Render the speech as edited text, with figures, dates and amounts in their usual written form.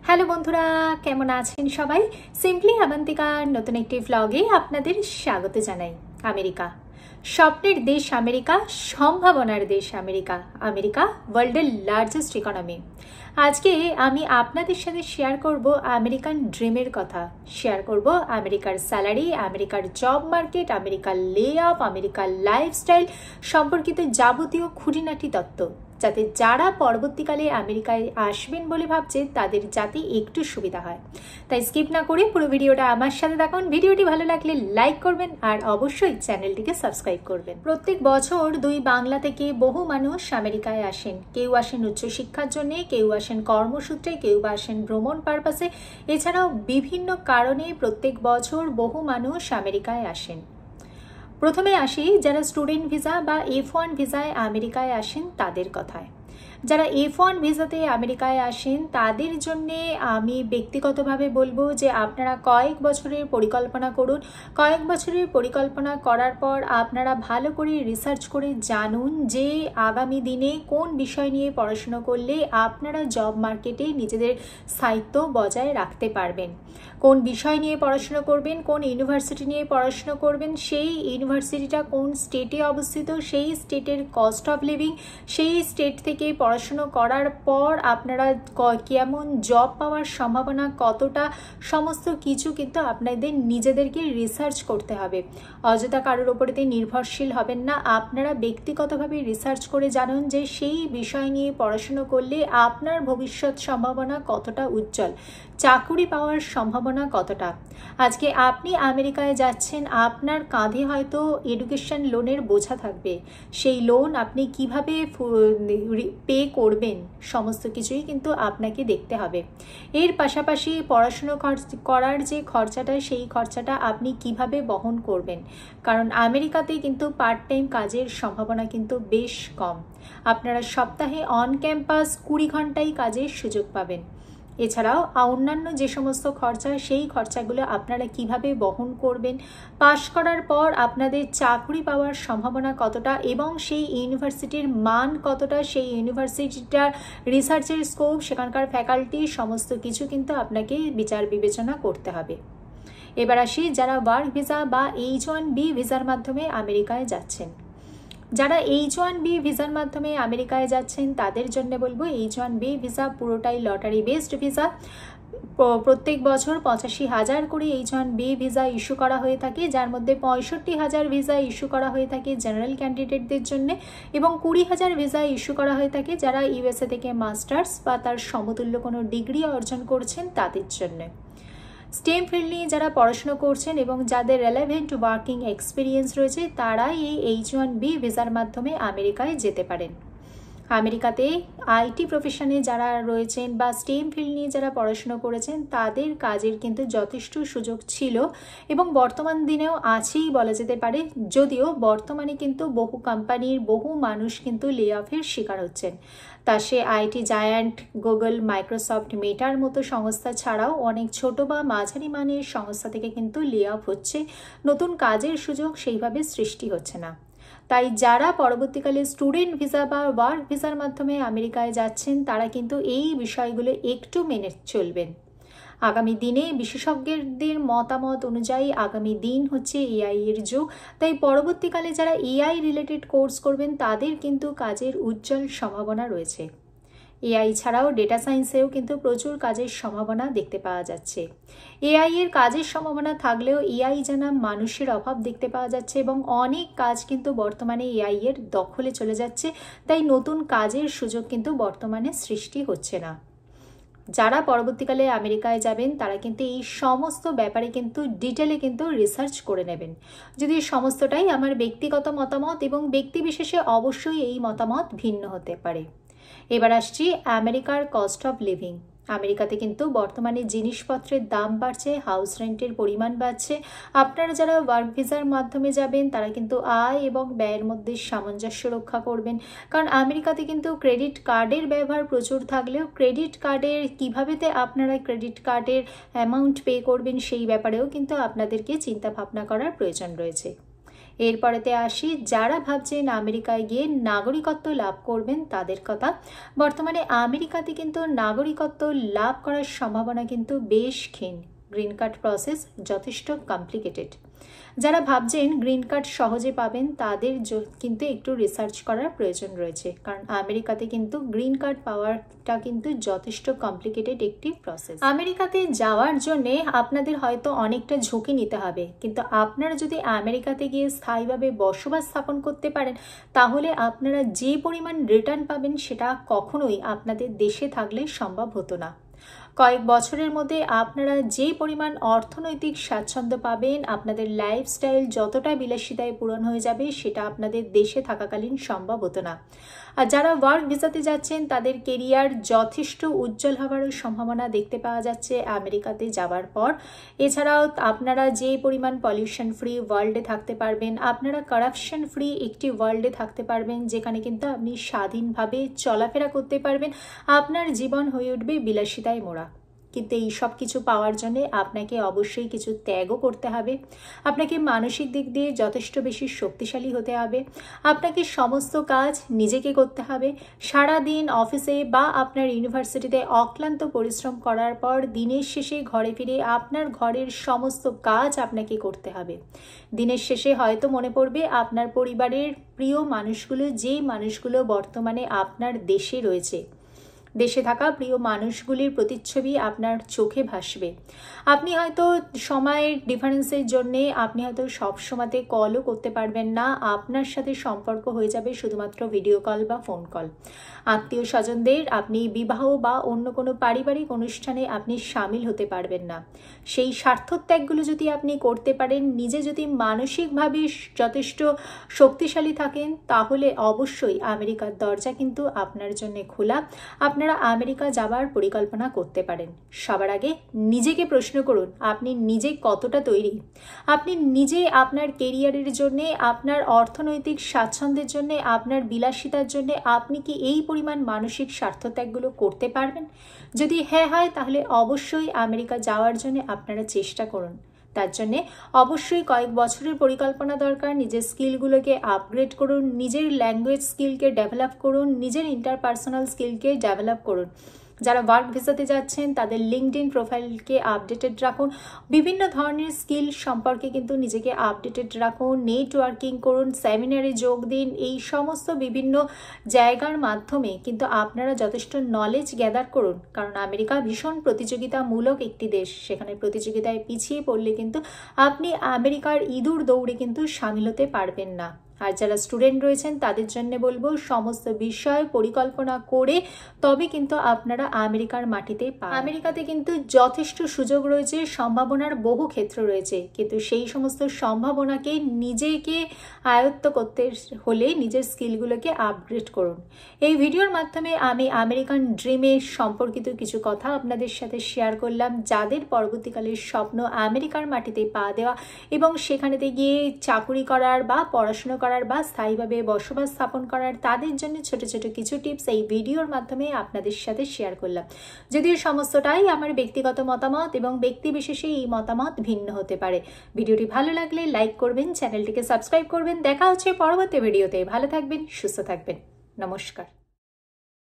Hello বন্ধুরা, কেমন আছেন সবাই? সিম্পলি আবান্তিকার নতুন একটি ভ্লগে আপনাদের স্বাগত জানাই। আমেরিকা, স্বপ্নের দেশ আমেরিকা, সম্ভাবনার দেশ আমেরিকা। আমেরিকা ওয়ার্ল্ডের লার্জেস্ট ইকোনমি। আজকে আমি আপনাদের সাথে শেয়ার করব আমেরিকান ড্রিমের কথা, শেয়ার করব আমেরিকার স্যালারি, আমেরিকার জব মার্কেট, আমেরিকার লে অফ, আমেরিকার লাইফস্টাইল সম্পর্কিত যাবতীয় খুঁটিনাটি তত্ত্ব, যাতে যারা পরবর্তীকালে আমেরিকায় আসবেন বলে ভাবছে তাদের যাতে একটু সুবিধা হয়। তাই স্কিপ না করে পুরো ভিডিওটা আমার সাথে দেখুন। ভিডিওটি ভালো লাগলে লাইক করবেন আর অবশ্যই চ্যানেলটিকে সাবস্ক্রাইব করবেন। প্রত্যেক বছর দুই বাংলা থেকে বহু মানুষ আমেরিকায় আসেন। কেউ আসেন উচ্চশিক্ষার জন্য, কেউ আসেন কর্মসূত্রে, কেউ বা আসেন ভ্রমণ পারপাসে। এছাড়াও বিভিন্ন কারণে প্রত্যেক বছর বহু মানুষ আমেরিকায় আসেন। প্রথমে আসি যারা স্টুডেন্ট ভিসা বা F1 ভিসায় আমেরিকায় আসেন তাদের কথায়। যারা F1 ভিসাতে আমেরিকায় আসেন তাদের জন্যে আমি ব্যক্তিগতভাবে বলবো যে আপনারা কয়েক বছরের পরিকল্পনা করুন। কয়েক বছরের পরিকল্পনা করার পর আপনারা ভালো করে রিসার্চ করে জানুন যে আগামী দিনে কোন বিষয় নিয়ে পড়াশুনো করলে আপনারা জব মার্কেটে নিজেদের স্থায়িত্ব বজায় রাখতে পারবেন। কোন বিষয় নিয়ে পড়াশুনো করবেন, কোন ইউনিভার্সিটি নিয়ে পড়াশুনো করবেন, সেই ইউনিভার্সিটিটা কোন স্টেটে অবস্থিত, সেই স্টেটের কস্ট অফ লিভিং, সেই স্টেট থেকে পড়াশুনো করার পর আপনারা কেমন জব পাওয়ার সম্ভাবনা কতটা, সমস্ত কিছু কিন্তু আপনাদের নিজেদেরকে রিসার্চ করতে হবে। অযথা কারোর ওপরেতে নির্ভরশীল হবেন না। আপনারা ব্যক্তিগতভাবে রিসার্চ করে জানুন যে সেই বিষয় নিয়ে পড়াশুনো করলে আপনার ভবিষ্যৎ সম্ভাবনা কতটা উজ্জ্বল, চাকুরি পাওয়ার সম্ভাবনা কতটা। আজকে আপনি আমেরিকায় যাচ্ছেন, আপনার কাঁধে হয়তো এডুকেশন লোনের বোঝা থাকবে। সেই লোন আপনি কিভাবে পে করবেন, সমস্ত কিছুই কিন্তু আপনাকে দেখতে হবে। এর পাশাপাশি পড়াশুনো করার যে খরচাটা, সেই খরচাটা আপনি কিভাবে বহন করবেন। কারণ আমেরিকাতে কিন্তু পার্ট টাইম কাজের সম্ভাবনা কিন্তু বেশ কম। আপনারা সপ্তাহে অন ক্যাম্পাস 20 ঘন্টাই কাজের সুযোগ পাবেন। এছাড়াও অন্যান্য যে সমস্ত খরচা, সেই খরচাগুলো আপনারা কিভাবে বহন করবেন, পাশ করার পর আপনাদের চাকরি পাওয়ার সম্ভাবনা কতটা এবং সেই ইউনিভার্সিটির মান কতটা, সেই ইউনিভার্সিটিটার রিসার্চের স্কোপ, সেখানকার ফ্যাকাল্টি, সমস্ত কিছু কিন্তু আপনাকে বিচার বিবেচনা করতে হবে। এবার আসি যারা ওয়ার্ক ভিসা বা H1B ভিসার মাধ্যমে আমেরিকায় যাচ্ছেন। যারা H1B ভিসার মাধ্যমে আমেরিকায় যাচ্ছেন তাদের জন্য বলবো H1B ভিসা পুরোটাই লটারি বেসড ভিসা। প্রত্যেক বছর 85,000 করে H1B ভিসা ইস্যু করা হয়ে থাকে, যার মধ্যে 65,000 ভিসা ইস্যু করা হয়ে থাকে জেনারেল ক্যান্ডিডেটদের জন্য এবং 20,000 ভিসা ইস্যু করা হয়ে থাকে যারা USA থেকে মাস্টার্স বা তার সমতুল্য কোনো ডিগ্রি অর্জন করছেন তাদের জন্য। স্টেম ফিল্ড নিয়ে যারা পড়াশোনা করছেন এবং যাদের রেলেভেন্ট ওয়ার্কিং এক্সপিরিয়েন্স রয়েছে তারা এই H1B ভিসার মাধ্যমে আমেরিকায় যেতে পারেন। আমেরিকাতে আইটি প্রফেশনে যারা রয়েছেন বা স্টেম ফিল্ড নিয়ে যারা পড়াশোনা করেছেন তাদের কাজের কিন্তু যথেষ্ট সুযোগ ছিল এবং বর্তমান দিনেও আছেই বলা যেতে পারে। যদিও বর্তমানে কিন্তু বহু কোম্পানির বহু মানুষ কিন্তু লে অফের শিকার হচ্ছেন। তা সে আইটি জায়ান্ট গুগল, মাইক্রোসফট, মেটার মতো সংস্থা ছাড়াও অনেক ছোট বা মাঝারি মানের সংস্থা থেকে কিন্তু লে অফ হচ্ছে, নতুন কাজের সুযোগ সেইভাবে সৃষ্টি হচ্ছে না। তাই যারা পরবর্তীকালে স্টুডেন্ট ভিসা বা ওয়ার্ক ভিসার মাধ্যমে আমেরিকায় যাচ্ছেন তারা কিন্তু এই বিষয়গুলো একটু মেনে চলবেন। আগামী দিনে বিশেষজ্ঞদের মতামত অনুযায়ী আগামী দিন হচ্ছে AI এর যুগ। তাই পরবর্তীকালে যারা AI রিলেটেড কোর্স করবেন তাদের কিন্তু কাজের উজ্জ্বল সম্ভাবনা রয়েছে। AI ছাড়াও ডেটা সায়েন্সেও কিন্তু প্রচুর কাজের সম্ভাবনা দেখতে পাওয়া যাচ্ছে। AI এর কাজের সম্ভাবনা থাকলেও AI জানা মানুষের অভাব দেখতে পাওয়া যাচ্ছে এবং অনেক কাজ কিন্তু বর্তমানে AI এর দখলে চলে যাচ্ছে। তাই নতুন কাজের সুযোগ কিন্তু বর্তমানে সৃষ্টি হচ্ছে না। যারা পরবর্তীকালে আমেরিকায় যাবেন তারা কিন্তু এই সমস্ত ব্যাপারে কিন্তু ডিটেলে কিন্তু রিসার্চ করে নেবেন। যদি সমস্তটাই আমার ব্যক্তিগত মতামত এবং ব্যক্তিবিশেষে অবশ্যই এই মতামত ভিন্ন হতে পারে। এবার আসছি আমেরিকার কস্ট অফ লিভিং। আমেরিকাতে কিন্তু বর্তমানে জিনিসপত্রের দাম বাড়ছে, হাউস রেন্টের পরিমাণ বাড়ছে। আপনারা যারা ওয়ার্ক ভিসার মাধ্যমে যাবেন তারা কিন্তু আয় এবং ব্যয়ের মধ্যে সামঞ্জস্য রক্ষা করবেন। কারণ আমেরিকাতে কিন্তু ক্রেডিট কার্ডের ব্যবহার প্রচুর থাকলেও ক্রেডিট কার্ডের কীভাবেতে আপনারা ক্রেডিট কার্ডের অ্যামাউন্ট পে করবেন সেই ব্যাপারেও কিন্তু আপনাদেরকে চিন্তা ভাবনা করার প্রয়োজন রয়েছে। এরপরেতে আসি যারা ভাবছেন আমেরিকায় গিয়ে নাগরিকত্ব লাভ করবেন তাদের কথা। বর্তমানে আমেরিকাতে কিন্তু নাগরিকত্ব লাভ করার সম্ভাবনা কিন্তু বেশ ক্ষীণ। গ্রিন কার্ড প্রসেস যথেষ্ট কমপ্লিকেটেড। যারা ভাবছেন গ্রিন কার্ড সহজে পাবেন তাদের কিন্তু একটু রিসার্চ করার প্রয়োজন রয়েছে, কারণ আমেরিকাতে কিন্তু গ্রিন কার্ড পাওয়াটা কিন্তু যথেষ্ট কমপ্লিকেটেড একটি প্রসেস। আমেরিকাতে যাওয়ার জন্যে আপনাদের হয়তো অনেকটা ঝুঁকি নিতে হবে, কিন্তু আপনারা যদি আমেরিকাতে গিয়ে স্থায়ীভাবে বসবাস স্থাপন করতে পারেন তাহলে আপনারা যে পরিমাণ রিটার্ন পাবেন সেটা কখনোই আপনাদের দেশে থাকলে সম্ভব হতো না। কয়েক বছরের মধ্যে আপনারা যে পরিমাণ অর্থনৈতিক স্বাচ্ছন্দ্য পাবেন, আপনাদের লাইফস্টাইল যতটা বিলাসিতায় পূরণ হয়ে যাবে সেটা আপনাদের দেশে থাকাকালীন সম্ভব হতো না। আর যারা ওয়ার্ক ভিসাতে যাচ্ছেন তাদের কেরিয়ার যথেষ্ট উজ্জ্বল হওয়ারও সম্ভাবনা দেখতে পাওয়া যাচ্ছে আমেরিকাতে যাওয়ার পর। এছাড়াও আপনারা যে পরিমাণ পলিউশন ফ্রি ওয়ার্ল্ডে থাকতে পারবেন, আপনারা কারাপশন ফ্রি একটি ওয়ার্ল্ডে থাকতে পারবেন যেখানে কিন্তু আপনি স্বাধীনভাবে চলাফেরা করতে পারবেন, আপনার জীবন হয়ে উঠবে বিলাসিতায় মোড়া। কিন্তু এই সব কিছু পাওয়ার জন্য আপনাকে অবশ্যই কিছু ত্যাগও করতে হবে। আপনাকে মানসিক দিক দিয়ে যথেষ্ট বেশি শক্তিশালী হতে হবে। আপনাকে সমস্ত কাজ নিজেকে করতে হবে। সারা দিন অফিসে বা আপনার ইউনিভার্সিটিতে অক্লান্ত পরিশ্রম করার পর দিনের শেষে ঘরে ফিরে আপনার ঘরের সমস্ত কাজ আপনাকে করতে হবে। দিনের শেষে হয়তো মনে পড়বে আপনার পরিবারের প্রিয় মানুষগুলো, যে মানুষগুলো বর্তমানে আপনার দেশে রয়েছে। দেশে থাকা প্রিয় মানুষগুলির প্রতিচ্ছবি আপনার চোখে ভাসবে। আপনি হয়তো সময়ের ডিফারেন্সের জন্যে আপনি হয়তো সব সময়তে কলও করতে পারবেন না, আপনার সাথে সম্পর্ক হয়ে যাবে শুধুমাত্র ভিডিও কল বা ফোন কল। আত্মীয় স্বজনদের আপনি বিবাহ বা অন্য কোনো পারিবারিক অনুষ্ঠানে আপনি সামিল হতে পারবেন না। সেই স্বার্থত্যাগগুলো যদি আপনি করতে পারেন, নিজে যদি মানসিকভাবে যথেষ্ট শক্তিশালী থাকেন, তাহলে অবশ্যই আমেরিকার দরজা কিন্তু আপনার জন্য খোলা। আপনারা আমেরিকা যাবার পরিকল্পনা করতে পারেন। সবার আগে নিজেকে প্রশ্ন করুন, আপনি নিজে কতটা তৈরি? আপনি নিজে আপনার কেরিয়ারের জন্য, আপনার অর্থনৈতিক স্বাচ্ছন্দ্যের জন্য, আপনার বিলাসিতার জন্য আপনি কি এই পরিমাণ মানসিক স্বার্থত্যাগগুলো করতে পারবেন? যদি হ্যাঁ হয় তাহলে অবশ্যই আমেরিকা যাওয়ার জন্য আপনারা চেষ্টা করুন। তার জন্যে অবশ্যই কয়েক বছরের পরিকল্পনা দরকার। নিজের স্কিলগুলোকে আপগ্রেড করুন, নিজের ল্যাঙ্গুয়েজ স্কিলকে ডেভেলপ করুন, নিজের ইন্টারপার্সোনাল স্কিলকে ডেভেলপ করুন। যারা ওয়ার্ক ভিসাতে যাচ্ছেন তাদের লিঙ্কডইন প্রোফাইলকে আপডেটেড রাখুন। বিভিন্ন ধরনের স্কিল সম্পর্কে কিন্তু নিজেকে আপডেটেড রাখুন। নেটওয়ার্কিং করুন, সেমিনারে যোগ দিন। এই সমস্ত বিভিন্ন জায়গার মাধ্যমে কিন্তু আপনারা যথেষ্ট নলেজ গ্যাদার করুন, কারণ আমেরিকা ভীষণ প্রতিযোগিতামূলক একটি দেশ। সেখানে প্রতিযোগিতায় পিছিয়ে পড়লে কিন্তু আপনি আমেরিকার ইঁদুর দৌড়ে কিন্তু সামিল হতে পারবেন না। আর যারা স্টুডেন্ট রয়েছেন তাদের জন্য বলবো সমস্ত বিষয় পরিকল্পনা করে তবে কিন্তু আপনারা আমেরিকার মাটিতে পান। আমেরিকাতে কিন্তু যথেষ্ট সুযোগ রয়েছে, সম্ভাবনার বহু ক্ষেত্র রয়েছে, কিন্তু সেই সমস্ত সম্ভাবনাকে নিজেকে আয়ত্ত করতে হলে নিজের স্কিলগুলোকে আপগ্রেড করুন। এই ভিডিওর মাধ্যমে আমি আমেরিকান ড্রিমের সম্পর্কিত কিছু কথা আপনাদের সাথে শেয়ার করলাম। যাদের পরবর্তীকালের স্বপ্ন আমেরিকার মাটিতে পা দেওয়া এবং সেখানেতে গিয়ে চাকুরি করার বা পড়াশোনা করার বা স্থায়ীভাবে বসবাস স্থাপন করার, তাদের জন্য ছোট ছোট কিছু টিপস এই ভিডিওর মাধ্যমে আপনাদের সাথে শেয়ার করলাম। যদিও সমস্তটাই আমার ব্যক্তিগত মতামত এবং ব্যক্তি বিশেষে এই মতামত ভিন্ন হতে পারে। ভিডিওটি ভালো লাগলে লাইক করবেন, চ্যানেলটিকে সাবস্ক্রাইব করবেন। দেখা হচ্ছে পরবর্তী ভিডিওতে। ভালো থাকবেন, সুস্থ থাকবেন। নমস্কার।